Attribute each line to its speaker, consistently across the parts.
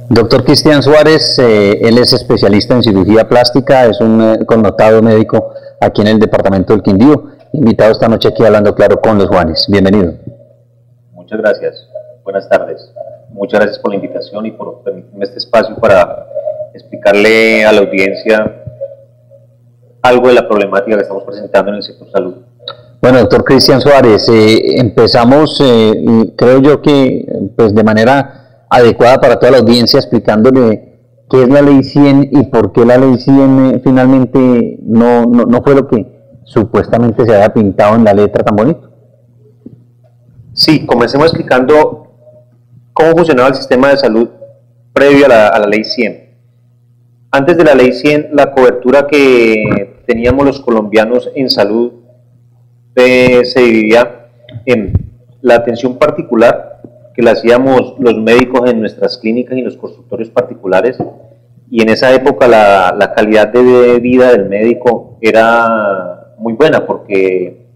Speaker 1: Doctor Cristian Suárez, él es especialista en cirugía plástica, es un connotado médico aquí en el departamento del Quindío, invitado esta noche aquí Hablando Claro con los Juanes. Bienvenido.
Speaker 2: Muchas gracias, buenas tardes. Muchas gracias por la invitación y por permitirme este espacio para explicarle a la audiencia algo de la problemática que estamos presentando en el sector salud.
Speaker 1: Bueno, doctor Cristian Suárez, empezamos, creo yo que pues de manera adecuada para toda la audiencia, explicándole qué es la Ley 100 y por qué la Ley 100 finalmente no fue lo que supuestamente se había pintado en la letra tan bonito.
Speaker 2: Sí, comencemos explicando cómo funcionaba el sistema de salud previo a la Ley 100. Antes de la Ley 100, la cobertura que teníamos los colombianos en salud se dividía en la atención particular, que la hacíamos los médicos en nuestras clínicas y los consultorios particulares, y en esa época la calidad de vida del médico era muy buena, porque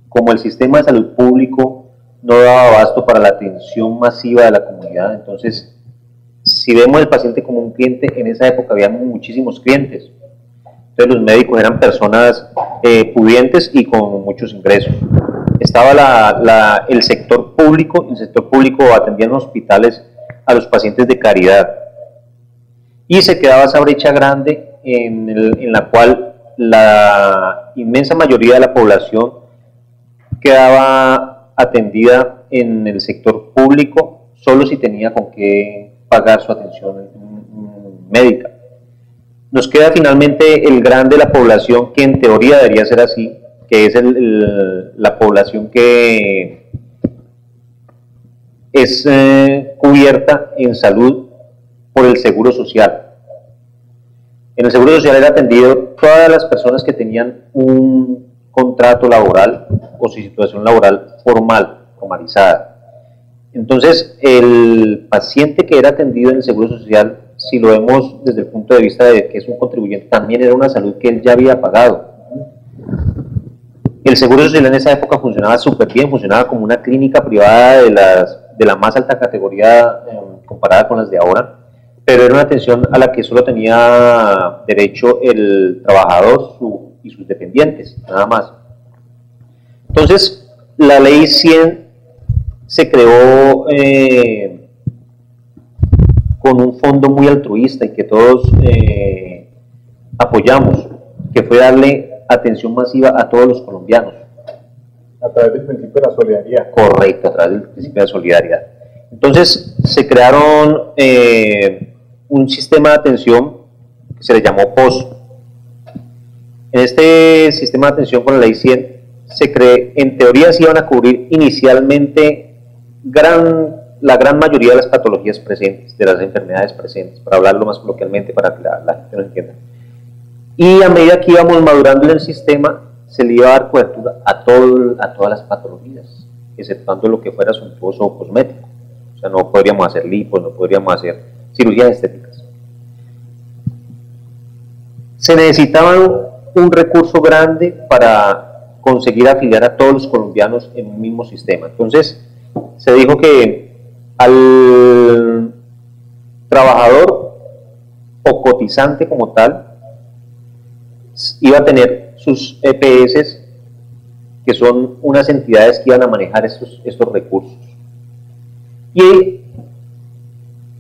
Speaker 2: como el sistema de salud público no daba abasto para la atención masiva de la comunidad, entonces si vemos al paciente como un cliente, en esa época había muchísimos clientes. Entonces los médicos eran personas pudientes y con muchos ingresos. Estaba el sector público atendía en hospitales a los pacientes de caridad. Y se quedaba esa brecha grande en la cual la inmensa mayoría de la población quedaba atendida en el sector público solo si tenía con qué pagar su atención médica. Nos queda finalmente el gran de la población, que en teoría debería ser así, que es la población que es cubierta en salud por el Seguro Social. En el Seguro Social era atendido todas las personas que tenían un contrato laboral o su situación laboral formalizada. Entonces, el paciente que era atendido en el Seguro Social, si lo vemos desde el punto de vista de que es un contribuyente, también era una salud que él ya había pagado. El Seguro Social en esa época funcionaba súper bien, funcionaba como una clínica privada de la más alta categoría comparada con las de ahora, pero era una atención a la que solo tenía derecho el trabajador y sus dependientes, nada más. Entonces, la Ley 100 se creó con un fondo muy altruista y que todos apoyamos, que fue darle atención masiva a todos los colombianos.
Speaker 3: A través del principio de la solidaridad.
Speaker 2: Correcto, a través del principio de la solidaridad. Entonces se crearon un sistema de atención que se le llamó POS. En este sistema de atención con la Ley 100 en teoría se iban a cubrir inicialmente la gran mayoría de las patologías presentes, de las enfermedades presentes, para hablarlo más coloquialmente, para que la gente lo entienda. Y a medida que íbamos madurando en el sistema, se le iba a dar cobertura a todas las patologías, exceptuando lo que fuera suntuoso o cosmético. O sea, no podríamos hacer lipos, no podríamos hacer cirugías estéticas. Se necesitaba un recurso grande para conseguir afiliar a todos los colombianos en un mismo sistema. Entonces, se dijo que al trabajador o cotizante como tal iba a tener sus EPS, que son unas entidades que iban a manejar estos recursos, y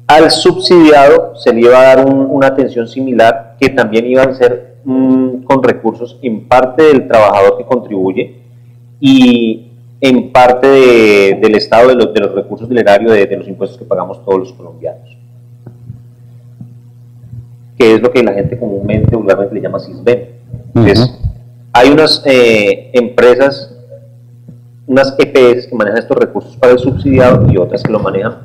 Speaker 2: al subsidiado se le iba a dar una atención similar, que también iban a ser con recursos en parte del trabajador que contribuye y en parte del Estado de los recursos del erario de los impuestos que pagamos todos los colombianos, que es lo que la gente comúnmente, vulgarmente le llama SISBEN. Entonces, hay unas empresas, unas EPS que manejan estos recursos para el subsidiado y otras que lo manejan,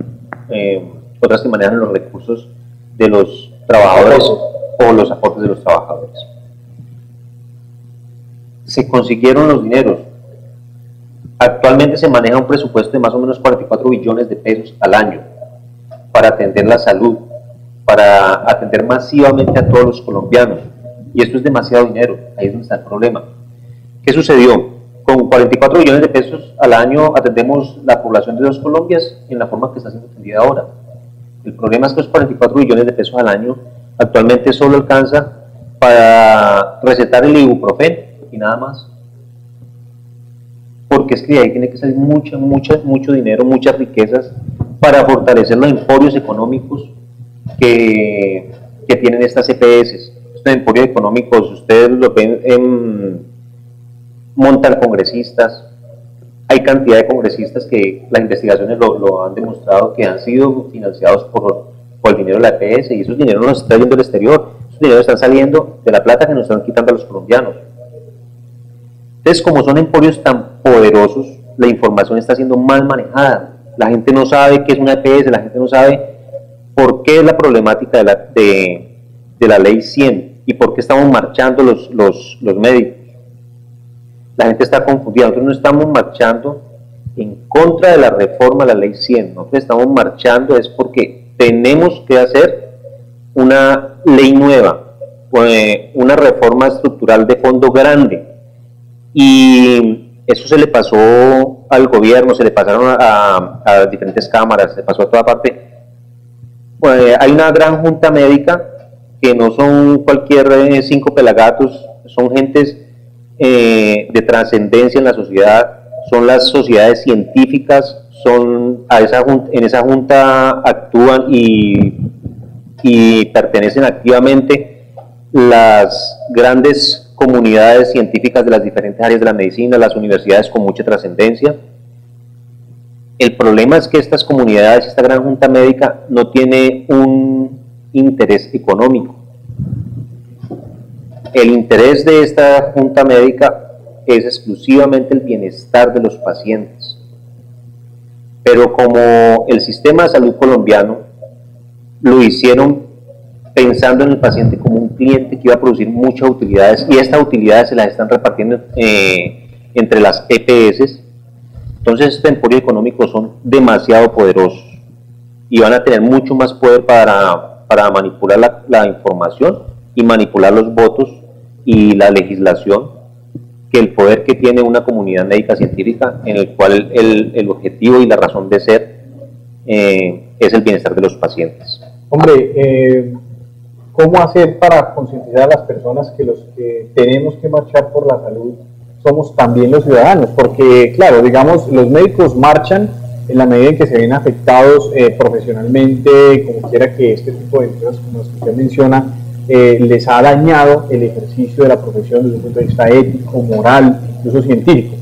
Speaker 2: otras que manejan los recursos de los trabajadores o los aportes de los trabajadores. Se consiguieron los dineros. Actualmente se maneja un presupuesto de más o menos 44 billones de pesos al año para atender la salud, para atender masivamente a todos los colombianos. Y esto es demasiado dinero, ahí es donde está el problema. ¿Qué sucedió? Con 44 billones de pesos al año atendemos la población de 2 Colombias en la forma que está siendo atendida ahora. El problema es que los 44 billones de pesos al año actualmente solo alcanza para recetar el ibuprofeno y nada más. Porque es que de ahí tiene que salir mucho dinero, muchas riquezas para fortalecer los emporios económicos que tienen estas EPS. Estos emporios económicos, ustedes lo ven, montan congresistas. Hay cantidad de congresistas que las investigaciones lo han demostrado que han sido financiados por el dinero de la EPS, y esos dineros no nos está yendo al exterior, esos dineros están saliendo de la plata que nos están quitando a los colombianos. Entonces, como son emporios tan poderosos, la información está siendo mal manejada. La gente no sabe qué es una EPS, la gente no sabe por qué es la problemática de la ley 100 y por qué estamos marchando los médicos. La gente está confundida. Nosotros no estamos marchando en contra de la reforma de la ley 100. Nosotros estamos marchando es porque tenemos que hacer una ley nueva, una reforma estructural de fondo grande. Y eso se le pasó al gobierno, se le pasaron a diferentes cámaras, se pasó a toda parte. Hay una gran junta médica que no son cualquier 5 pelagatos, son gentes de trascendencia en la sociedad, son las sociedades científicas, en esa junta actúan y pertenecen activamente las grandes comunidades científicas de las diferentes áreas de la medicina, las universidades con mucha trascendencia. El problema es que estas comunidades, esta gran junta médica, no tiene un interés económico. El interés de esta junta médica es exclusivamente el bienestar de los pacientes. Pero como el sistema de salud colombiano lo hicieron pensando en el paciente como un cliente que iba a producir muchas utilidades, y estas utilidades se las están repartiendo entre las EPS, entonces estos emporios económicos son demasiado poderosos y van a tener mucho más poder para manipular la información y manipular los votos y la legislación que el poder que tiene una comunidad médica científica, en el cual el objetivo y la razón de ser es el bienestar de los pacientes.
Speaker 3: Hombre, ¿cómo hacer para concientizar a las personas que los que tenemos que marchar por la salud somos también los ciudadanos? Porque, claro, digamos, los médicos marchan en la medida en que se ven afectados profesionalmente, como quiera que este tipo de empresas, como los que usted menciona, les ha dañado el ejercicio de la profesión desde un punto de vista ético, moral, incluso científico.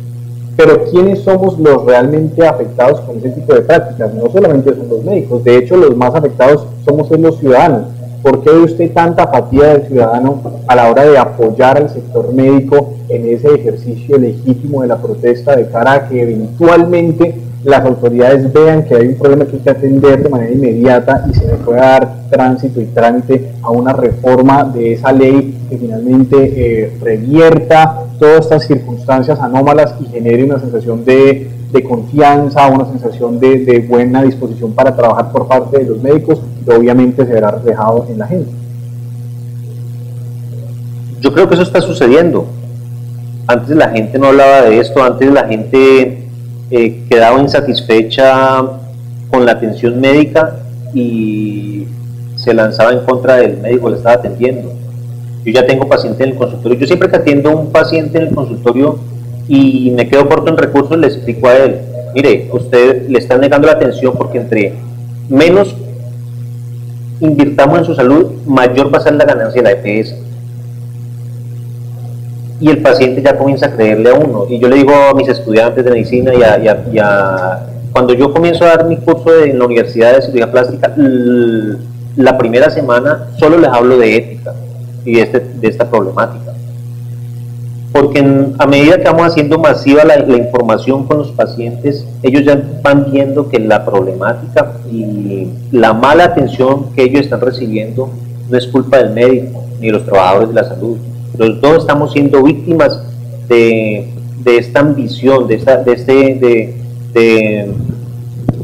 Speaker 3: Pero ¿quiénes somos los realmente afectados con ese tipo de prácticas? No solamente son los médicos, de hecho los más afectados somos los ciudadanos. ¿Por qué ve usted tanta apatía del ciudadano a la hora de apoyar al sector médico en ese ejercicio legítimo de la protesta de cara a que eventualmente las autoridades vean que hay un problema que hay que atender de manera inmediata y se le pueda dar tránsito y trámite a una reforma de esa ley que finalmente revierta todas estas circunstancias anómalas y genere una sensación de confianza, una sensación de buena disposición para trabajar por parte de los médicos, que obviamente se verá reflejado en la gente?
Speaker 2: Yo creo que eso está sucediendo. Antes la gente no hablaba de esto, antes la gente quedaba insatisfecha con la atención médica y se lanzaba en contra del médico que le estaba atendiendo. Yo ya tengo paciente en el consultorio, yo siempre que atiendo a un paciente en el consultorio y me quedo corto en recursos, le explico a él: mire, usted le está negando la atención porque entre menos invirtamos en su salud, mayor va a ser la ganancia de la EPS. Y el paciente ya comienza a creerle a uno. Y yo le digo a mis estudiantes de medicina cuando yo comienzo a dar mi curso en la Universidad de Cirugía Plástica, la primera semana solo les hablo de ética y de esta problemática. Porque a medida que vamos haciendo masiva la información con los pacientes, ellos ya van viendo que la problemática y la mala atención que ellos están recibiendo no es culpa del médico ni de los trabajadores de la salud. Los dos estamos siendo víctimas de esta ambición, de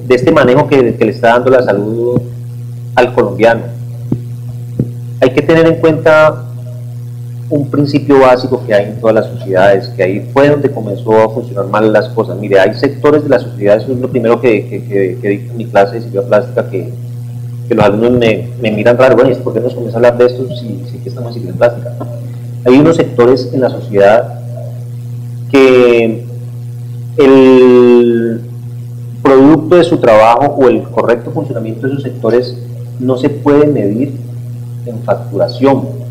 Speaker 2: este manejo que le está dando la salud al colombiano. Hay que tener en cuenta un principio básico que hay en todas las sociedades, que ahí fue donde comenzó a funcionar mal las cosas. Mire, hay sectores de la sociedad, eso es lo primero que dije en mi clase de cirugía plástica, que que los alumnos me miran raro, bueno, ¿por qué nos comienza a hablar de esto si que estamos en ciclo plástica? Hay unos sectores en la sociedad que el producto de su trabajo o el correcto funcionamiento de esos sectores no se puede medir en facturación.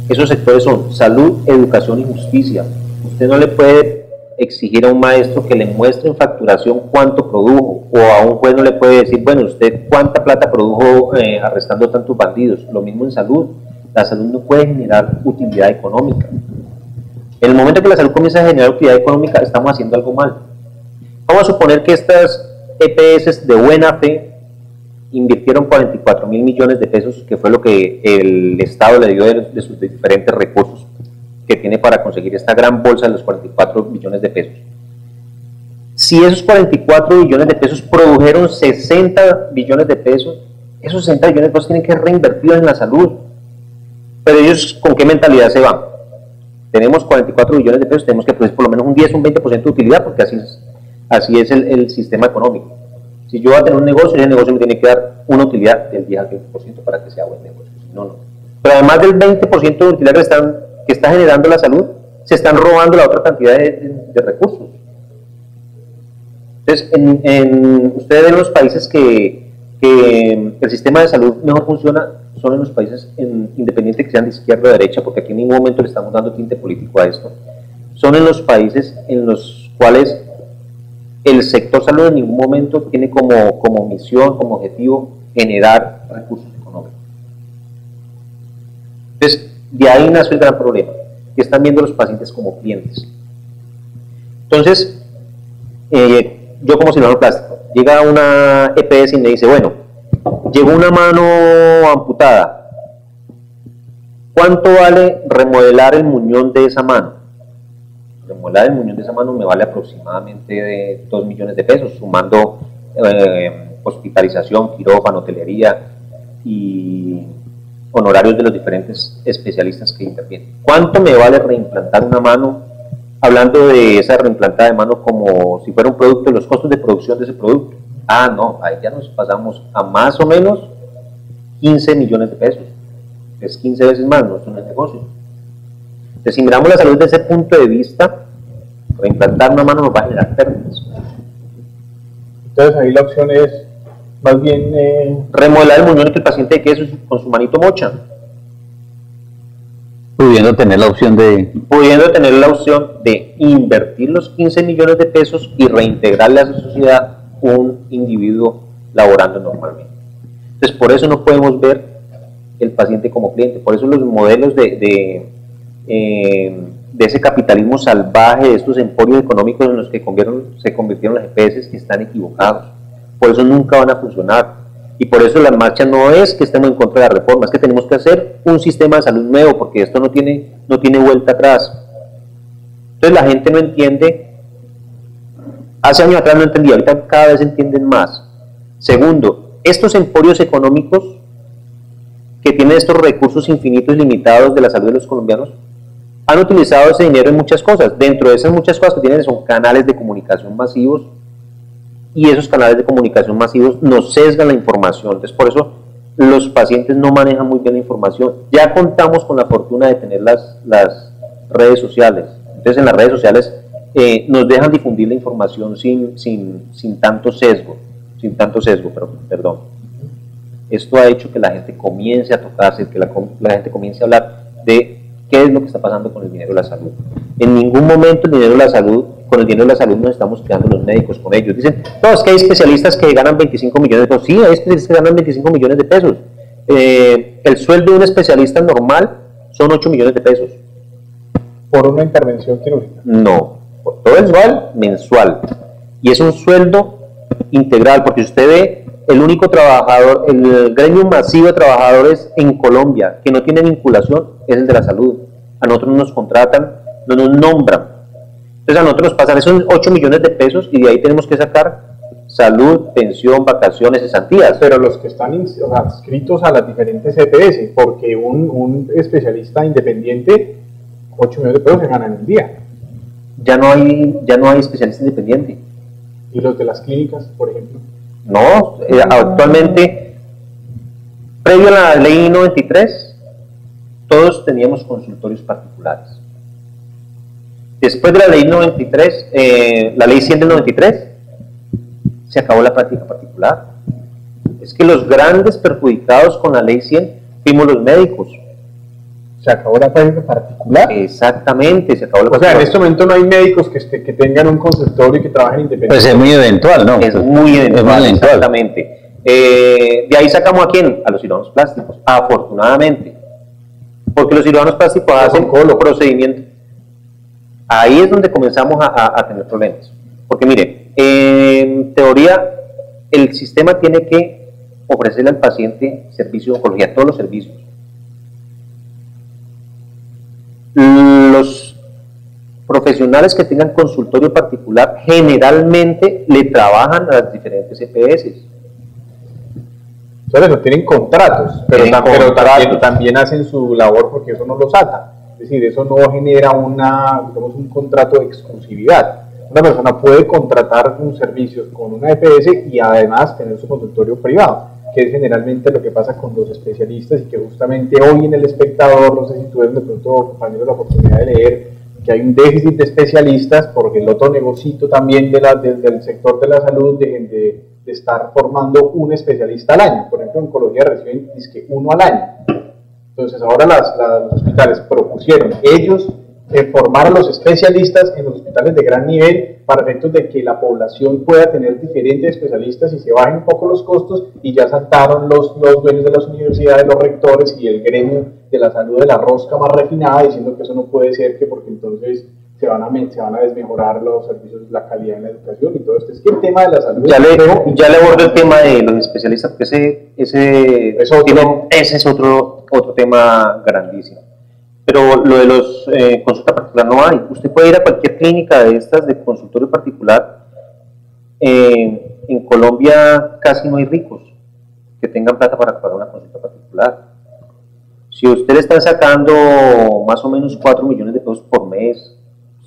Speaker 2: Esos sectores son salud, educación y justicia. Usted no le puede exigir a un maestro que le muestre en facturación cuánto produjo, o a un juez no le puede decir, bueno, usted cuánta plata produjo arrestando tantos bandidos. Lo mismo en salud. La salud no puede generar utilidad económica. En el momento que la salud comienza a generar utilidad económica, estamos haciendo algo mal. Vamos a suponer que estas EPS de buena fe invirtieron 44.000 millones de pesos, que fue lo que el Estado le dio de sus diferentes recursos que tiene para conseguir esta gran bolsa de los 44 billones de pesos. Si esos 44 billones de pesos produjeron 60 billones de pesos, esos 60 billones de pesos tienen que ser reinvertidos en la salud. Pero ellos, ¿con qué mentalidad se van? Tenemos 44 billones de pesos, tenemos que producir por lo menos un 10 o un 20% de utilidad, porque así es el sistema económico. Si yo voy a tener un negocio, ese negocio me tiene que dar una utilidad del 10 al 20% para que sea buen negocio. No. Pero además del 20% de utilidad que está generando la salud, se están robando la otra cantidad de recursos. Entonces, ustedes ven los países que el sistema de salud mejor funciona, son en los países independientes que sean de izquierda o derecha, porque aquí en ningún momento le estamos dando tinte político a esto. Son en los países en los cuales el sector salud en ningún momento tiene como misión, como objetivo, generar recursos económicos. Entonces, de ahí nace el gran problema, que están viendo los pacientes como clientes. Entonces, yo como cirujano plástico, llega una EPS y me dice, bueno, llegó una mano amputada, ¿cuánto vale remodelar el muñón de esa mano? Remodelar el muñón de esa mano me vale aproximadamente de 2 millones de pesos, sumando hospitalización, quirófano, hotelería y honorarios de los diferentes especialistas que intervienen. ¿Cuánto me vale reimplantar una mano? Hablando de esa reimplantada de mano como si fuera un producto, los costos de producción de ese producto. Ah, no, ahí ya nos pasamos a más o menos 15 millones de pesos. Es 15 veces más, no es un negocio. Entonces, si miramos la salud desde ese punto de vista, reimplantar una mano nos va a generar pérdidas.
Speaker 3: Entonces ahí la opción es más bien
Speaker 2: remodelar el muñón que el paciente quede con su manito mocha.
Speaker 1: Pudiendo tener la opción de
Speaker 2: invertir los 15 millones de pesos y reintegrarle a su sociedad un individuo laborando normalmente. Entonces, por eso no podemos ver el paciente como cliente. Por eso los modelos de ese capitalismo salvaje, de estos emporios económicos en los que se convirtieron las EPS, están equivocados. Por eso nunca van a funcionar. Y por eso la marcha no es que estemos en contra de la reforma, es que tenemos que hacer un sistema de salud nuevo, porque esto no tiene vuelta atrás. Entonces la gente no entiende. Hace años atrás no entendía, ahorita cada vez entienden más. Segundo, estos emporios económicos que tienen estos recursos infinitos y limitados de la salud de los colombianos han utilizado ese dinero en muchas cosas. Dentro de esas muchas cosas que tienen son canales de comunicación masivos, y esos canales de comunicación masivos nos sesgan la información. Entonces, por eso los pacientes no manejan muy bien la información. Ya contamos con la fortuna de tener las redes sociales. Entonces, en las redes sociales nos dejan difundir la información sin tanto sesgo. Perdón. Esto ha hecho que la gente comience a tocarse, que la gente comience a hablar de qué es lo que está pasando con el dinero de la salud. En ningún momento con el dinero de la salud nos estamos quedando los médicos con ellos. Dicen, no, es que hay especialistas que ganan 25 millones de pesos. Sí, hay especialistas que ganan 25 millones de pesos. El sueldo de un especialista normal son 8 millones de pesos.
Speaker 3: ¿Por una intervención quirúrgica?
Speaker 2: No, por todo mensual. Y es un sueldo integral, porque usted ve el único trabajador, el gremio masivo de trabajadores en Colombia que no tiene vinculación es el de la salud. A nosotros nos contratan, no nos nombran. Entonces a nosotros nos pasan esos 8 millones de pesos y de ahí tenemos que sacar salud, pensión, vacaciones, cesantías.
Speaker 3: Pero los que están adscritos a las diferentes EPS, porque un especialista independiente, 8 millones de pesos se ganan en un día.
Speaker 2: Ya no hay especialista independiente.
Speaker 3: ¿Y los de las clínicas, por ejemplo?
Speaker 2: No, actualmente, previo a la ley 93, todos teníamos consultorios particulares. Después de la ley 93, la ley 100 del 93, se acabó la práctica particular. Es que los grandes perjudicados con la ley 100 fuimos los médicos.
Speaker 3: ¿Se acabó la práctica particular?
Speaker 2: Exactamente, se acabó la
Speaker 3: práctica. O sea, en este momento no hay médicos que tengan un consultorio y que trabajen independientemente.
Speaker 1: Pues es muy eventual, ¿no?
Speaker 2: Es muy eventual, exactamente. De ahí sacamos a quién? A los cirujanos plásticos, afortunadamente. Porque los cirujanos plásticos hacen los procedimientos. Ahí es donde comenzamos a tener problemas. Porque mire, en teoría, el sistema tiene que ofrecerle al paciente servicio de oncología, todos los servicios. Los profesionales que tengan consultorio particular generalmente le trabajan a las diferentes EPS.
Speaker 3: Por eso tienen contratos, pero también hacen su labor porque eso no los ata. Es decir, eso no genera digamos, un contrato de exclusividad. Una persona puede contratar un servicio con una EPS y además tener su consultorio privado, que es generalmente lo que pasa con los especialistas y que justamente hoy en El Espectador, no sé si tuvieron de pronto, compañeros, la oportunidad de leer que hay un déficit de especialistas porque el otro negocito también del sector de la salud de estar formando un especialista al año. Por ejemplo, en oncología reciben uno al año. Entonces ahora los hospitales propusieron ellos formar a los especialistas en los hospitales de gran nivel para efectos de que la población pueda tener diferentes especialistas y se bajen un poco los costos, y ya saltaron los dueños de las universidades, los rectores y el gremio de la salud de la rosca más refinada diciendo que eso no puede ser, que porque entonces se van a desmejorar los servicios, la calidad en la educación y todo esto. Es que el tema de la salud...
Speaker 2: Ya le abordo el tema de los especialistas, porque ese es otro tema grandísimo. Pero lo de los consulta particular no hay. Usted puede ir a cualquier clínica de estas de consultorio particular. En Colombia casi no hay ricos que tengan plata para pagar una consulta particular. Si usted le está sacando más o menos 4 millones de pesos por mes,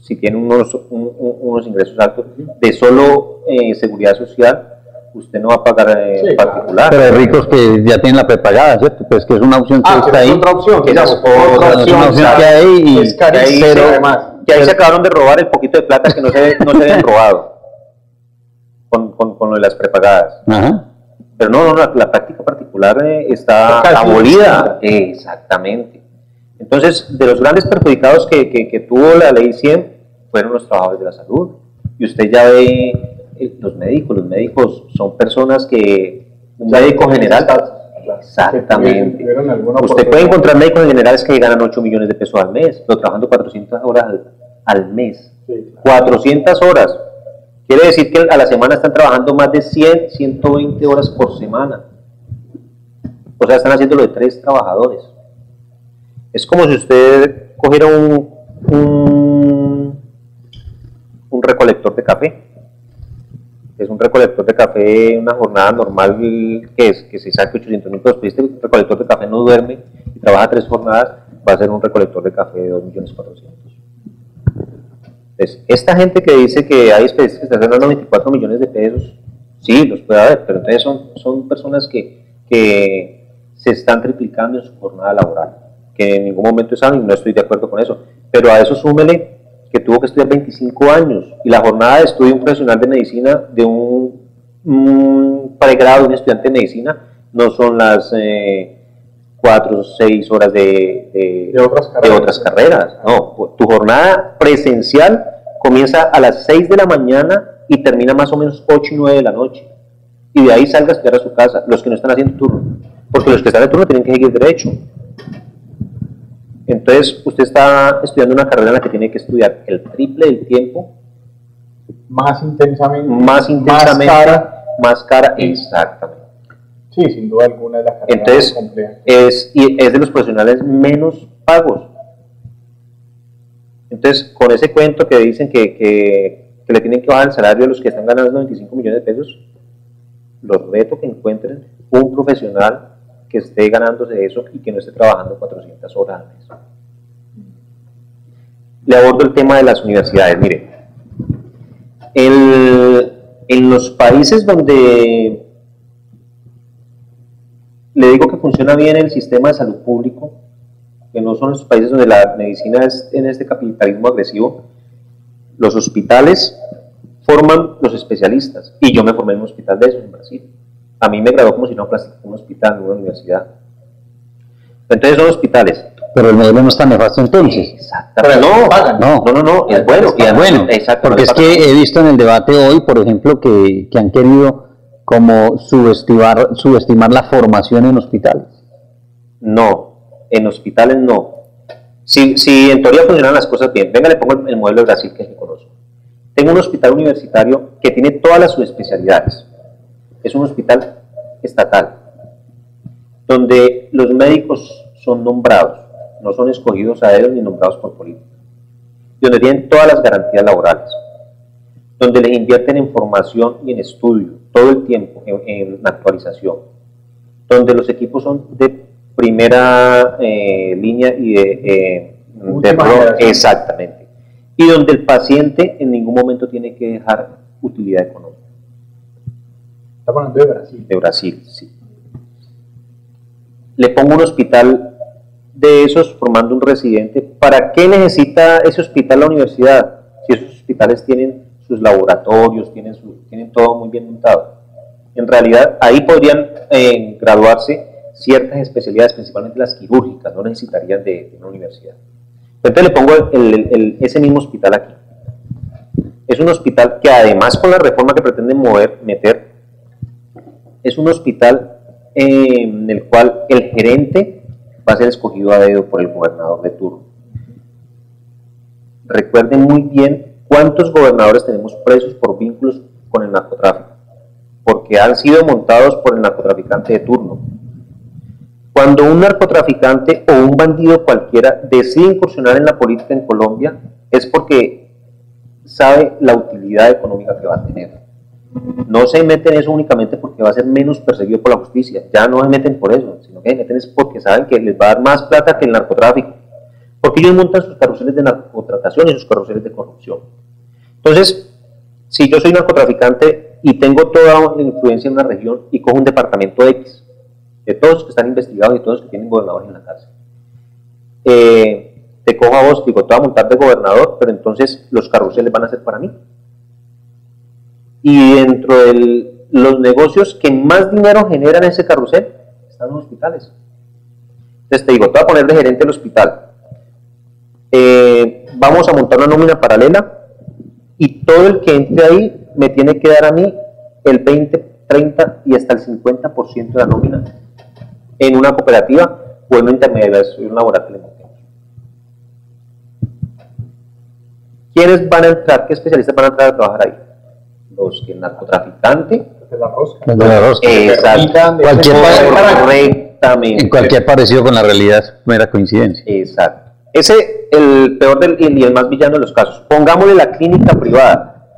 Speaker 2: si tiene unos ingresos altos de solo seguridad social, usted no va a pagar particular.
Speaker 1: Pero hay ricos que ya tienen la prepagada, ¿cierto? Pues que es una opción que está ahí.
Speaker 3: Es otra opción,
Speaker 1: que es otra opción que hay, y
Speaker 3: es carísimo, además.
Speaker 2: Que ahí se acabaron de robar el poquito de plata que no se habían robado con lo de las prepagadas.
Speaker 1: Ajá.
Speaker 2: Pero no, la práctica particular está abolida. Exactamente. Entonces, de los grandes perjudicados que tuvo la ley 100 fueron los trabajadores de la salud. Y usted ya ve los médicos son personas que un médico general, exactamente, usted puede encontrar médicos generales que ganan 8 millones de pesos al mes, pero trabajando 400 horas al mes. 400 horas, quiere decir que a la semana están trabajando más de 100, 120 horas por semana, o sea, están haciendo lo de 3 trabajadores. Es como si usted cogiera un recolector de café. Es un recolector de café, una jornada normal que se saque 800.000 pesos, pero este recolector de café no duerme y trabaja 3 jornadas, va a ser un recolector de café de 2.400.000. Entonces, esta gente que dice que hay especies que están ganando 24 millones de pesos, sí, los puede haber, pero entonces son personas que se están triplicando en su jornada laboral, que en ningún momento están, y no estoy de acuerdo con eso, pero a eso súmele que tuvo que estudiar 25 años, y la jornada de estudio de un profesional de medicina, de un pregrado, un estudiante de medicina, no son las 4 o 6 horas de otras carreras. No, tu jornada presencial comienza a las 6 de la mañana y termina más o menos 8 y 9 de la noche, y de ahí salga a estudiar a su casa, los que no están haciendo turno, porque los que están en turno tienen que seguir derecho. Entonces, usted está estudiando una carrera en la que tiene que estudiar el triple del tiempo,
Speaker 3: más intensamente,
Speaker 2: más cara, exactamente.
Speaker 3: Sí, sin duda alguna es la carrera.
Speaker 2: Entonces,
Speaker 3: más compleja.
Speaker 2: es de los profesionales menos pagos. Entonces, con ese cuento que dicen que le tienen que bajar el salario a los que están ganando 25 millones de pesos, los reto que encuentren un profesional que esté ganándose eso y que no esté trabajando 400 horas al mes. Le abordo el tema de las universidades. Mire, en los países donde le digo que funciona bien el sistema de salud público, que no son los países donde la medicina es en este capitalismo agresivo. Los hospitales forman los especialistas, y yo me formé en un hospital de esos en Brasil. A mí me graduó como si no plástica en un hospital, en una universidad. Entonces son hospitales.
Speaker 1: Pero el modelo no es tan nefasto entonces.
Speaker 2: Exactamente. No, es bueno.
Speaker 1: Es bueno, porque es que he visto en el debate hoy, por ejemplo, que han querido como subestimar la formación en hospitales.
Speaker 2: No, en hospitales no. Si en teoría funcionan las cosas bien, venga, le pongo el modelo de Brasil que conozco. Tengo un hospital universitario que tiene todas las subespecialidades. Es un hospital estatal, donde los médicos son nombrados, no son escogidos a dedo ni nombrados por políticos, donde tienen todas las garantías laborales, donde les invierten en formación y en estudio todo el tiempo, en actualización, donde los equipos son de primera línea y de exactamente, y donde el paciente en ningún momento tiene que dejar utilidad económica.
Speaker 3: Estamos hablando de Brasil.
Speaker 2: De Brasil, sí. Le pongo un hospital de esos formando un residente. ¿Para qué necesita ese hospital la universidad? Si esos hospitales tienen sus laboratorios, tienen todo muy bien montado. En realidad, ahí podrían graduarse ciertas especialidades, principalmente las quirúrgicas, no necesitarían de una universidad. Entonces le pongo ese mismo hospital aquí. Es un hospital que además con la reforma que pretenden meter, es un hospital en el cual el gerente va a ser escogido a dedo por el gobernador de turno. Recuerden muy bien cuántos gobernadores tenemos presos por vínculos con el narcotráfico, porque han sido montados por el narcotraficante de turno. Cuando un narcotraficante o un bandido cualquiera decide incursionar en la política en Colombia, es porque sabe la utilidad económica que va a tener. No se meten en eso únicamente porque va a ser menos perseguido por la justicia, ya no se meten por eso, sino que se meten es porque saben que les va a dar más plata que el narcotráfico, porque ellos montan sus carruseles de narcotratación y sus carruseles de corrupción. Entonces, si yo soy narcotraficante y tengo toda la influencia en una región y cojo un departamento X, de todos los que están investigados y todos los que tienen gobernadores en la cárcel, te cojo a vos, digo, te voy a montar de gobernador, pero entonces los carruseles van a ser para mí. Y dentro de los negocios que más dinero generan ese carrusel están los hospitales. Entonces te digo, te voy a poner de gerente del hospital. Vamos a montar una nómina paralela y todo el que entre ahí me tiene que dar a mí el 20, 30 y hasta el 50% de la nómina en una cooperativa o en una intermediación laboral que le montemos. ¿Quiénes van a entrar? ¿Qué especialistas van a entrar a trabajar ahí? Los que el narcotraficante
Speaker 3: de la rosca.
Speaker 1: De la rosca.
Speaker 2: Exacto. Correctamente.
Speaker 1: En cualquier parecido con la realidad es mera coincidencia.
Speaker 2: Exacto. Ese el peor y el más villano de los casos. Pongámosle la clínica privada.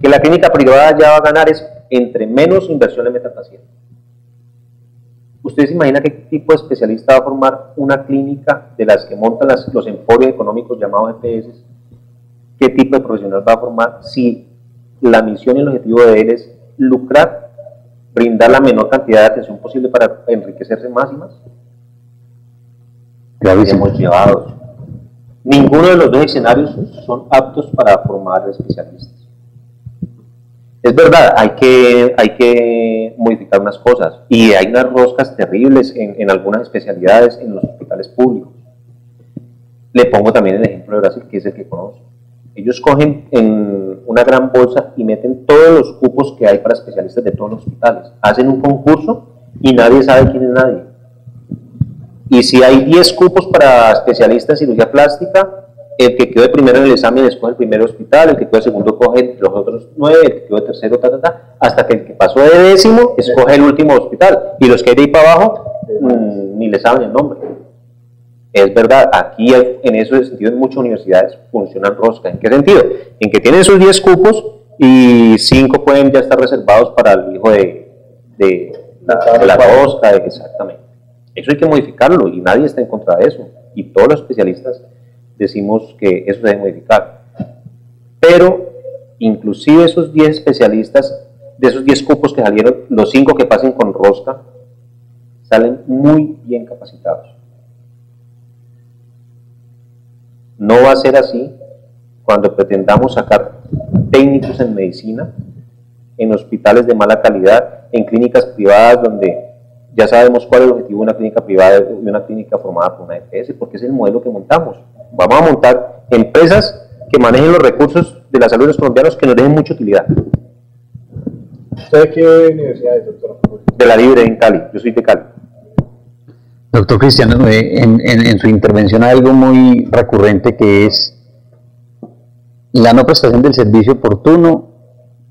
Speaker 2: Que la clínica privada ya va a ganar es entre menos inversión le meta al paciente. ¿Usted se imagina qué tipo de especialista va a formar una clínica de las que montan los emporios económicos llamados EPS? ¿Qué tipo de profesional va a formar si la misión y el objetivo de él es lucrar, brindar la menor cantidad de atención posible para enriquecerse más y más? Hemos llevado. Ninguno de los dos escenarios son aptos para formar especialistas. Es verdad, hay que modificar unas cosas y hay unas roscas terribles en algunas especialidades en los hospitales públicos. Le pongo también el ejemplo de Brasil, que es el que conozco. Ellos cogen en una gran bolsa y meten todos los cupos que hay para especialistas de todos los hospitales. Hacen un concurso y nadie sabe quién es nadie. Y si hay 10 cupos para especialistas en cirugía plástica, el que quedó de primero en el examen escoge el primer hospital, el que quedó de segundo coge los otros 9, el que quedó de tercero, hasta que el que pasó de décimo escoge el último hospital. Y los que hay de ahí para abajo, ni le saben el nombre. Es verdad, aquí en ese sentido en muchas universidades funcionan rosca. ¿En qué sentido? En que tienen sus 10 cupos y 5 pueden ya estar reservados para el hijo de la rosca, exactamente. Eso hay que modificarlo y nadie está en contra de eso. Y todos los especialistas decimos que eso se debe modificar. Pero inclusive esos 10 especialistas, de esos 10 cupos que salieron, los 5 que pasen con rosca, salen muy bien capacitados. No va a ser así cuando pretendamos sacar técnicos en medicina en hospitales de mala calidad, en clínicas privadas donde ya sabemos cuál es el objetivo de una clínica privada y una clínica formada por una EPS, porque es el modelo que montamos. Vamos a montar empresas que manejen los recursos de la salud de los colombianos que nos den mucha utilidad.
Speaker 3: ¿Usted de qué universidad es, doctor?
Speaker 2: De la Libre en Cali, yo soy de Cali.
Speaker 1: Doctor Cristiano, en su intervención hay algo muy recurrente que es la no prestación del servicio oportuno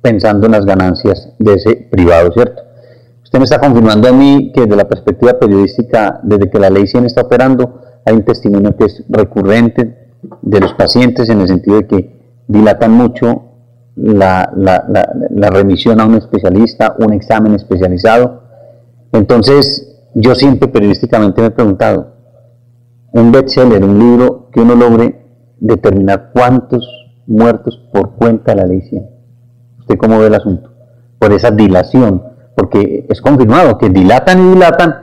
Speaker 1: pensando en las ganancias de ese privado, ¿cierto? Usted me está confirmando a mí que desde la perspectiva periodística, desde que la ley 100 está operando, hay un testimonio que es recurrente de los pacientes en el sentido de que dilatan mucho la remisión a un especialista, un examen especializado. Entonces, yo siempre periodísticamente me he preguntado, un bestseller, un libro que uno logre determinar cuántos muertos por cuenta de la ley 100. ¿Usted cómo ve el asunto? Por esa dilación, porque es confirmado que dilatan y dilatan,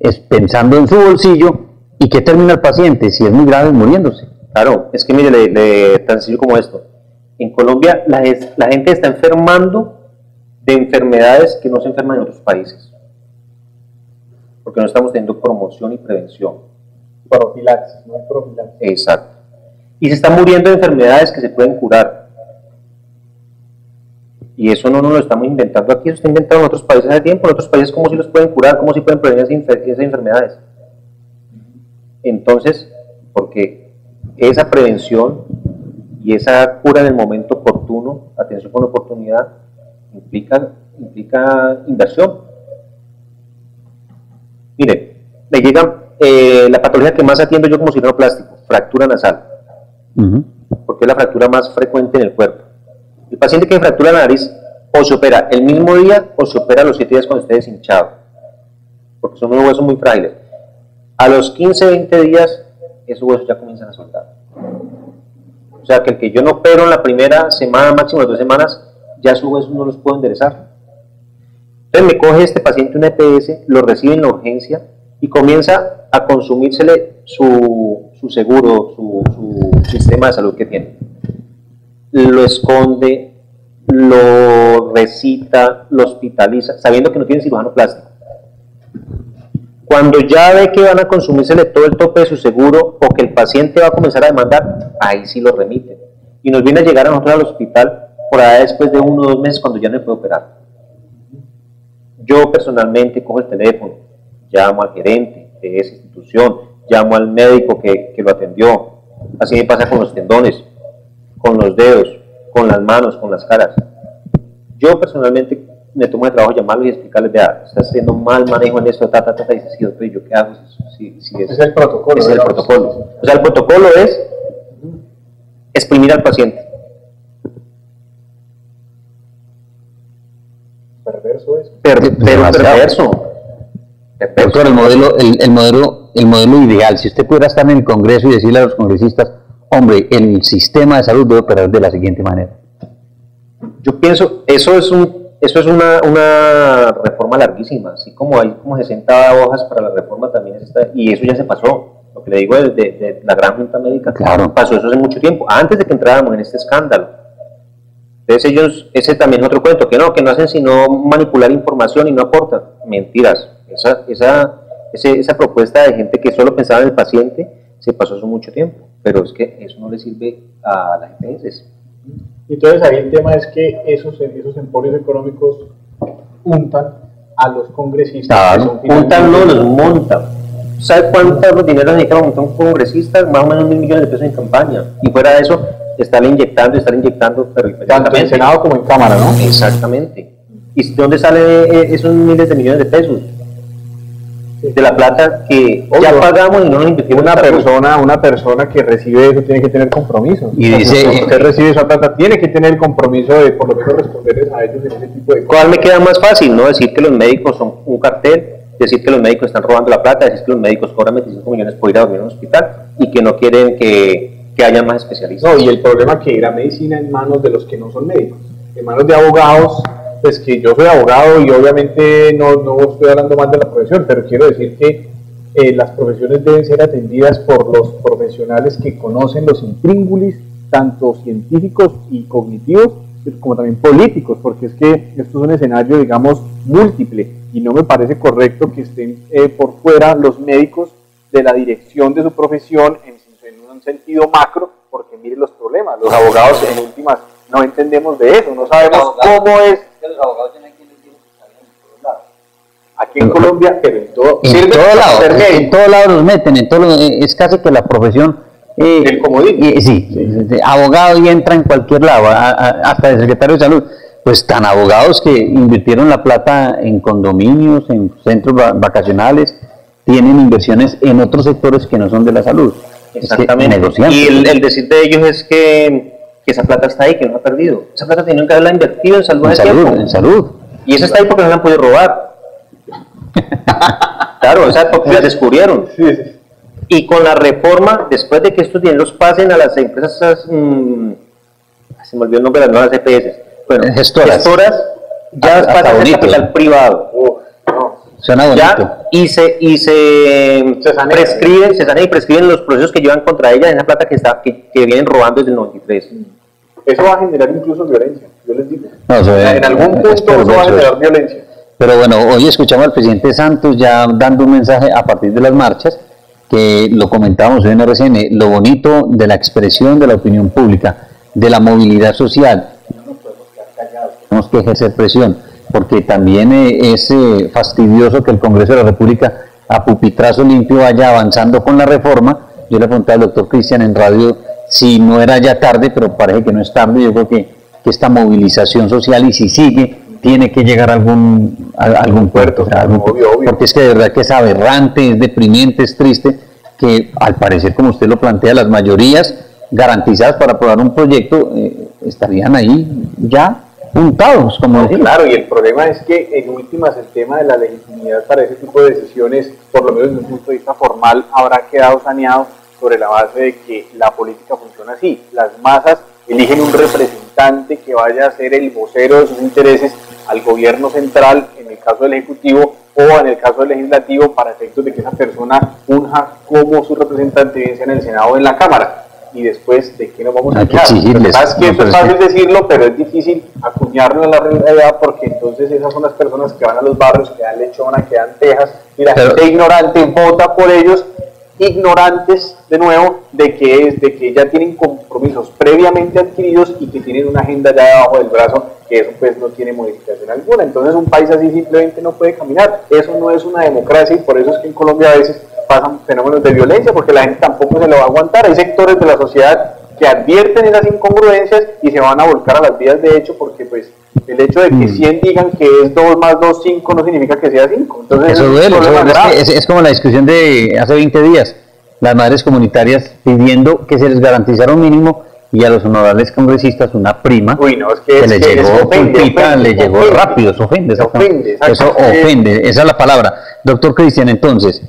Speaker 1: es pensando en su bolsillo, y ¿qué termina el paciente? Si es muy grave, muriéndose.
Speaker 2: Claro, es que mire, tan sencillo como esto. En Colombia la gente está enfermando de enfermedades que no se enferman en otros países, porque no estamos teniendo promoción y prevención.
Speaker 3: Profilaxis, no hay profilaxis.
Speaker 2: Exacto. Y se están muriendo de enfermedades que se pueden curar. Y eso no nos lo estamos inventando aquí, eso está inventado en otros países hace tiempo. En otros países, ¿cómo si los pueden curar? ¿Cómo si pueden prevenir esas enfermedades? Entonces, porque esa prevención y esa cura en el momento oportuno, atención con oportunidad, implica inversión. Mire, le llega la patología que más atiendo yo como cirujano plástico, fractura nasal, porque es la fractura más frecuente en el cuerpo. El paciente que fractura la nariz o se opera el mismo día o se opera a los 7 días cuando esté deshinchado, porque son unos huesos muy frágiles. A los 15, 20 días, esos huesos ya comienzan a soltar. O sea, que el que yo no opero en la primera semana, máximo las 2 semanas, ya esos huesos no los puedo enderezar. Entonces me coge este paciente un EPS, lo recibe en la urgencia y comienza a consumírsele su seguro, su sistema de salud que tiene. Lo esconde, lo recita, lo hospitaliza, sabiendo que no tiene cirujano plástico. Cuando ya ve que van a consumírsele todo el tope de su seguro o que el paciente va a comenzar a demandar, ahí sí lo remiten. Y nos viene a llegar a nosotros al hospital por allá después de 1 o 2 meses cuando ya no se puede operar. Yo personalmente cojo el teléfono, llamo al gerente de esa institución, llamo al médico que lo atendió. Así me pasa con los tendones, con los dedos, con las manos, con las caras. Yo personalmente me tomo el trabajo de llamarlos y explicarles, vea, está haciendo mal manejo en esto, y dice, sí, doctor, ¿y yo qué hago?
Speaker 3: Es el protocolo.
Speaker 2: Es el protocolo. O sea, el protocolo es exprimir al paciente.
Speaker 3: Perverso eso.
Speaker 2: Perverso.
Speaker 1: Doctor, el modelo ideal, si usted pudiera estar en el Congreso y decirle a los congresistas, hombre, el sistema de salud debe operar de la siguiente manera.
Speaker 2: Yo pienso, eso es una reforma larguísima, así como hay como 60 hojas para la reforma también es esta, y eso ya se pasó. Lo que le digo de la gran junta médica,
Speaker 1: claro,
Speaker 2: pasó eso hace mucho tiempo, antes de que entráramos en este escándalo. Entonces ellos, ese también es otro cuento, que no hacen sino manipular información y no aportan. Mentiras. Esa propuesta de gente que solo pensaba en el paciente se pasó hace mucho tiempo, pero es que eso no le sirve a las EPS.
Speaker 3: Entonces ahí el tema es que esos emporios económicos untan a los congresistas.
Speaker 2: Claro, untan no, los montan. ¿Sabe cuánto dinero necesita montar un congresista? Más o menos 1.000 millones de pesos en campaña. Y fuera de eso, estar inyectando, pero
Speaker 3: tanto en Senado como en Cámara, ¿no?
Speaker 2: Exactamente. ¿Y de dónde salen esos miles de millones de pesos? De la plata que ya pagamos y no nos invertimos.
Speaker 3: Una persona que recibe eso tiene que tener compromiso.
Speaker 1: Y dice,
Speaker 3: cuando usted recibe esa plata, tiene que tener el compromiso de por lo menos responderles a ellos en ese tipo de cosas.
Speaker 2: ¿Cuál me queda más fácil? No decir que los médicos son un cartel, decir que los médicos están robando la plata, decir que los médicos cobran 25 millones por ir a dormir en un hospital y que no quieren que haya más especialistas.
Speaker 3: No, y el problema es que la medicina en manos de los que no son médicos, en manos de abogados pues que yo soy abogado y obviamente no estoy hablando mal de la profesión, pero quiero decir que las profesiones deben ser atendidas por los profesionales que conocen los intríngulis, tanto científicos y cognitivos, como también políticos, porque es que esto es un escenario, digamos, múltiple, y no me parece correcto que estén por fuera los médicos de la dirección de su profesión en un sentido macro, porque miren los problemas, los abogados en últimas no entendemos de eso, no sabemos cómo es.
Speaker 4: Los abogados tienen que decir que están en todos lados.
Speaker 3: Aquí en Colombia, pero en todo
Speaker 1: lado los meten, es casi que la profesión
Speaker 3: el comodín.
Speaker 1: Sí, abogado y entra en cualquier lado, hasta el secretario de salud. Pues tan abogados que invirtieron la plata en condominios, en centros vacacionales, tienen inversiones en otros sectores que no son de la salud.
Speaker 2: Exactamente. Y el decir de ellos es que esa plata está ahí, que no se ha perdido. Esa plata tenían que haberla invertido en salud.
Speaker 1: En salud.
Speaker 2: Y esa está ahí porque no la han podido robar. Claro, esa porque la descubrieron.
Speaker 3: Sí.
Speaker 2: Y con la reforma, después de que estos dineros pasen a las empresas, se me olvidó el nombre de las nuevas EPS, bueno, gestoras ya pasan a ser capital privado.
Speaker 1: Suena bonito.
Speaker 2: Ya, y se prescriben los procesos que llevan contra ellas en esa plata que vienen robando desde el 93.
Speaker 3: Eso va a generar incluso violencia, yo les digo.
Speaker 1: No,
Speaker 3: en algún punto eso va a generar violencia.
Speaker 1: Pero bueno, hoy escuchamos al presidente Santos ya dando un mensaje a partir de las marchas, que lo comentábamos hoy en RCN, lo bonito de la expresión de la opinión pública, de la movilidad social. No nos podemos quedar callados. Tenemos que ejercer presión, porque también es fastidioso que el Congreso de la República a pupitrazo limpio vaya avanzando con la reforma. Yo le pregunté al doctor Cristian en radio si no era ya tarde, pero parece que no es tarde. Yo creo que esta movilización social, y si sigue, tiene que llegar a algún puerto, obvio. Porque es que de verdad que es aberrante, es deprimente, es triste, que al parecer, como usted lo plantea, las mayorías garantizadas para aprobar un proyecto estarían ahí ya juntados, como decimos.
Speaker 3: Claro, y el problema es que en últimas el tema de la legitimidad para ese tipo de decisiones, por lo menos desde un punto de vista formal, habrá quedado saneado sobre la base de que la política funciona así. Las masas eligen un representante que vaya a ser el vocero de sus intereses al gobierno central, en el caso del Ejecutivo, o en el caso del Legislativo, para efectos de que esa persona funja como su representante, bien sea en el Senado o en la Cámara. Y después, ¿de qué nos vamos a quejar? Es que eso es fácil decirlo, pero es difícil acuñarlo en la realidad, porque entonces esas son las personas que van a los barrios, que dan lechona, que dan tejas, y la gente ignorante vota por ellos, ignorantes de nuevo de que ya tienen compromisos previamente adquiridos y que tienen una agenda ya debajo del brazo, que eso pues no tiene modificación alguna. Entonces un país así simplemente no puede caminar. Eso no es una democracia, y por eso es que en Colombia a veces pasan fenómenos de violencia, porque la gente tampoco se lo va a aguantar. Hay sectores de la sociedad que advierten esas incongruencias y se van a volcar a las vías de hecho, porque pues el hecho de que 100 digan que es 2 más 2, 5, no significa que sea 5. Entonces,
Speaker 1: eso duele, es como la discusión de hace 20 días, las madres comunitarias pidiendo que se les garantizara un mínimo, y a los honorables congresistas una prima.
Speaker 3: Uy, no, es que
Speaker 1: le llegó pulpita, le llegó rápido, eso ofende, eso ofende, esa es la palabra. Doctor Cristian, entonces,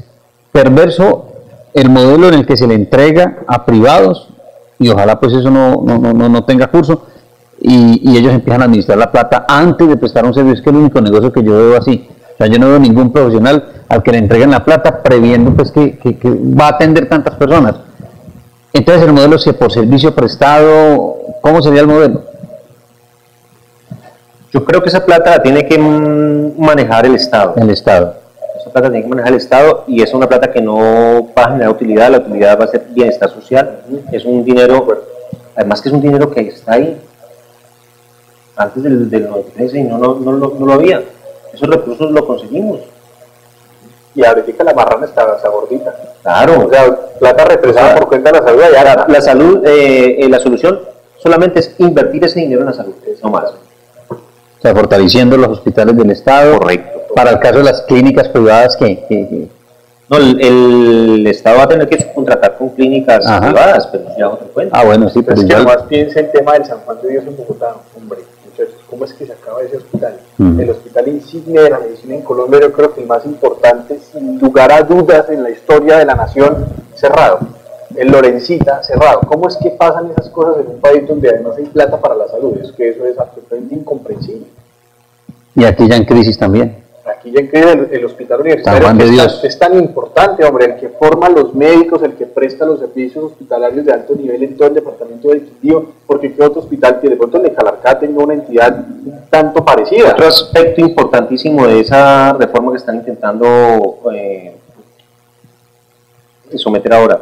Speaker 1: perverso el modelo en el que se le entrega a privados, y ojalá pues eso no tenga curso, y ellos empiezan a administrar la plata antes de prestar un servicio, que es el único negocio que yo veo así. O sea, yo no veo ningún profesional al que le entreguen la plata previendo pues que va a atender tantas personas. Entonces el modelo, si por servicio prestado, ¿cómo sería el modelo?
Speaker 2: Yo creo que esa plata la tiene que manejar el Estado. Esa plata tiene que manejar el Estado, y es una plata que no va a generar utilidad. La utilidad va a ser bienestar social. Es un dinero, además que es un dinero que está ahí antes del 93 y no lo había. Esos recursos los conseguimos.
Speaker 3: Y ahorita la marrana está gordita.
Speaker 2: Claro.
Speaker 3: O sea, plata represada por cuenta de la salud.
Speaker 2: La salud, la solución solamente es invertir ese dinero en la salud, no más.
Speaker 1: O sea, fortaleciendo los hospitales del Estado.
Speaker 2: Correcto.
Speaker 1: Para el caso de las clínicas privadas
Speaker 2: No, el Estado va a tener que subcontratar con clínicas privadas, pero ya otro cuento.
Speaker 1: Bueno, sí, pero
Speaker 3: es que además piensa el tema del San Juan de Dios en Bogotá, hombre. ¿Cómo es que se acaba ese hospital? El hospital insignia de la medicina en Colombia, yo creo que el más importante, sin lugar a dudas, en la historia de la nación, cerrado. El Lorencita, cerrado. ¿Cómo es que pasan esas cosas en un país donde además hay plata para la salud? Es que eso es absolutamente incomprensible.
Speaker 1: Y aquí ya en crisis también.
Speaker 3: Aquí ya en crisis el hospital universitario es tan importante, hombre, el que forma los médicos, el que presta los servicios hospitalarios de alto nivel en todo el departamento del Quindío, porque ¿qué otro hospital tiene? De pronto el de Calarcá tenga una entidad tanto parecida.
Speaker 2: Otro aspecto importantísimo de esa reforma que están intentando someter ahora,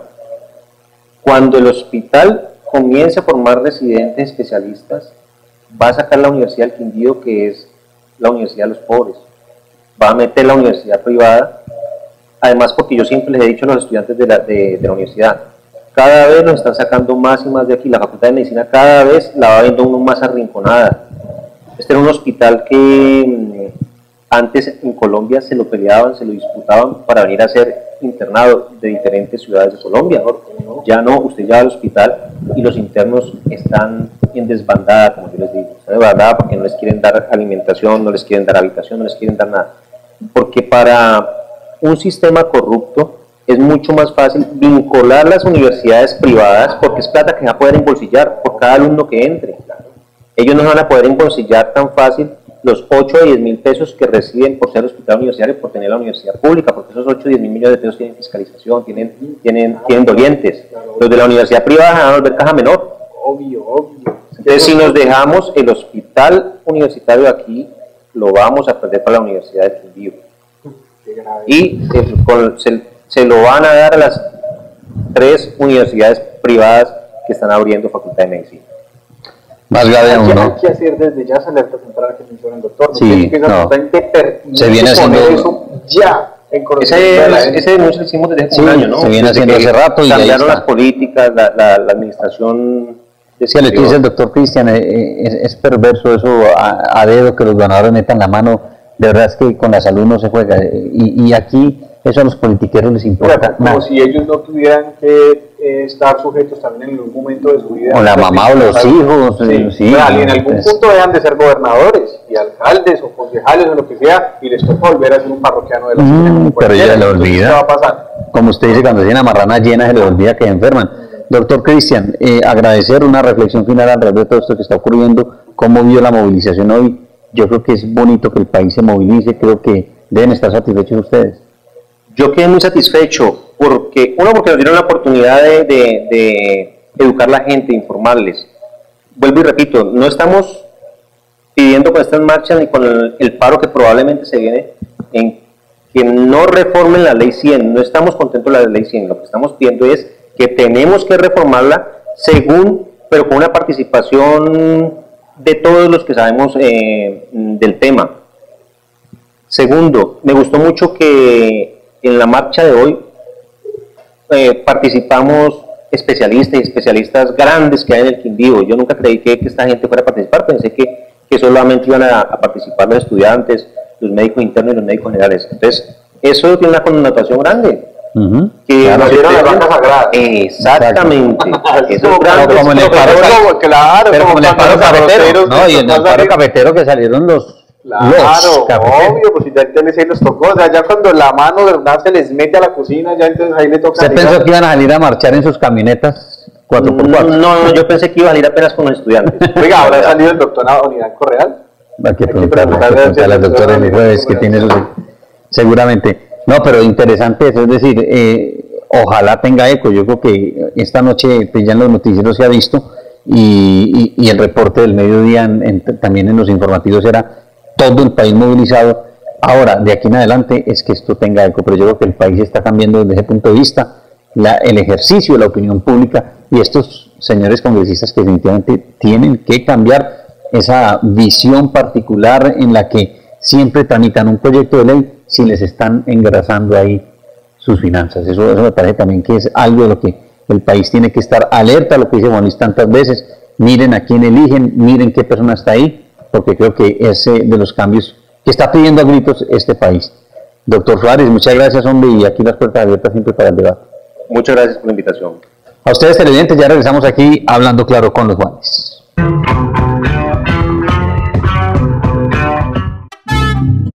Speaker 2: cuando el hospital comience a formar residentes especialistas, va a sacar la Universidad del Quindío, que es la Universidad de los Pobres, va a meter la universidad privada, además porque yo siempre les he dicho a los estudiantes de la universidad, cada vez nos están sacando más y más de aquí, la Facultad de Medicina cada vez la va viendo uno más arrinconada. Este era un hospital que antes en Colombia se lo peleaban, se lo disputaban para venir a ser internado de diferentes ciudades de Colombia. Ya no, usted ya va al hospital y los internos están en desbandada, como yo les digo, están en desbandada porque no les quieren dar alimentación, no les quieren dar habitación, no les quieren dar nada. Porque para un sistema corrupto es mucho más fácil vincular las universidades privadas, porque es plata que va a poder embolsillar por cada alumno que entre. Ellos no van a poder embolsillar tan fácil los 8 a 10 mil pesos que reciben por ser hospital universitario, por tener la universidad pública, porque esos 8 a 10 mil millones de pesos tienen fiscalización, tienen dolientes. Los de la universidad privada van a volver caja menor.
Speaker 3: Obvio.
Speaker 2: Entonces, si nos dejamos el hospital universitario aquí, lo vamos a perder para la Universidad del Quindío. Y se lo van a dar a las 3 universidades privadas que están abriendo Facultad de Medicina.
Speaker 1: Más grave aún, ¿no?
Speaker 3: Hay que hacer desde ya esa alerta temprana que menciona el doctor.
Speaker 1: Sí, no. Se viene haciendo
Speaker 3: eso ya.
Speaker 2: Ese denuncio lo hicimos desde hace un año, ¿no?
Speaker 1: Se viene haciendo hace rato y
Speaker 2: cambiaron las políticas, la administración.
Speaker 1: Sí, le dice el doctor Cristian, es perverso eso a dedo que los ganadores metan la mano. De verdad es que con la salud no se juega. Y aquí eso a los politiqueros les importa.
Speaker 3: Como si ellos no tuvieran que estar sujetos también en algún momento de su vida.
Speaker 1: O la mamá o los hijos.
Speaker 3: Sí. Y en algún punto dejan de ser gobernadores y alcaldes o concejales o lo que sea, y les toca volver a ser un parroquiano de la ciudad.
Speaker 1: Pero ya le olvida.
Speaker 3: ¿Qué va a pasar?
Speaker 1: Como usted dice, cuando tiene una marrana llena se le olvida que enferman. Doctor Cristian, agradecer una reflexión final alrededor de todo esto que está ocurriendo, cómo vio la movilización hoy. Yo creo que es bonito que el país se movilice, creo que deben estar satisfechos ustedes.
Speaker 2: Yo quedé muy satisfecho porque nos dieron la oportunidad de educar a la gente, informarles. Vuelvo y repito, no estamos pidiendo con estas marchas ni con el paro que probablemente se viene en que no reformen la ley 100, no estamos contentos con la ley 100, lo que estamos pidiendo es que tenemos que reformarla pero con una participación de todos los que sabemos del tema. Segundo, me gustó mucho que en la marcha de hoy participamos especialistas grandes que hay en el Quindío. Yo nunca creí que esta gente fuera a participar, pensé que solamente iban a participar los estudiantes, los médicos internos y los médicos generales. Entonces, eso tiene una connotación grande. Que
Speaker 3: nos dieron las vacas sagradas.
Speaker 2: Exactamente. Eso es
Speaker 1: grande. Como en el paro cafetero. No, y en el paro cafetero que salieron los
Speaker 3: obvio, pues ya entonces los tocó. O sea, ya cuando la mano de verdad se les mete a la cocina, ya entonces ahí le toca.
Speaker 1: ¿Usted pensó que iban a salir a marchar en sus camionetas 4x4?
Speaker 2: No, yo pensé que iba a salir apenas con los estudiantes.
Speaker 3: Oiga, ¿habrá salido el doctor Unidad Correal?
Speaker 1: Hay que preguntarle al doctor el jueves que tiene eso seguramente. No, pero interesante eso, es decir, ojalá tenga eco. Yo creo que esta noche pues, ya en los noticieros se ha visto y el reporte del mediodía también en los informativos era todo el país movilizado. Ahora, de aquí en adelante es que esto tenga eco, pero yo creo que el país está cambiando desde ese punto de vista, el ejercicio de la opinión pública y estos señores congresistas que definitivamente tienen que cambiar esa visión particular en la que siempre tramitan un proyecto de ley si les están engrasando ahí sus finanzas. Eso me parece también que es algo de lo que el país tiene que estar alerta, lo que dice Juan Luis tantas veces, miren a quién eligen, miren qué persona está ahí, porque creo que es de los cambios que está pidiendo a gritos este país. Doctor Suárez, muchas gracias, hombre, y aquí las puertas abiertas siempre para el debate.
Speaker 2: Muchas gracias por la invitación.
Speaker 1: A ustedes televidentes, ya regresamos aquí Hablando Claro con los Juanes.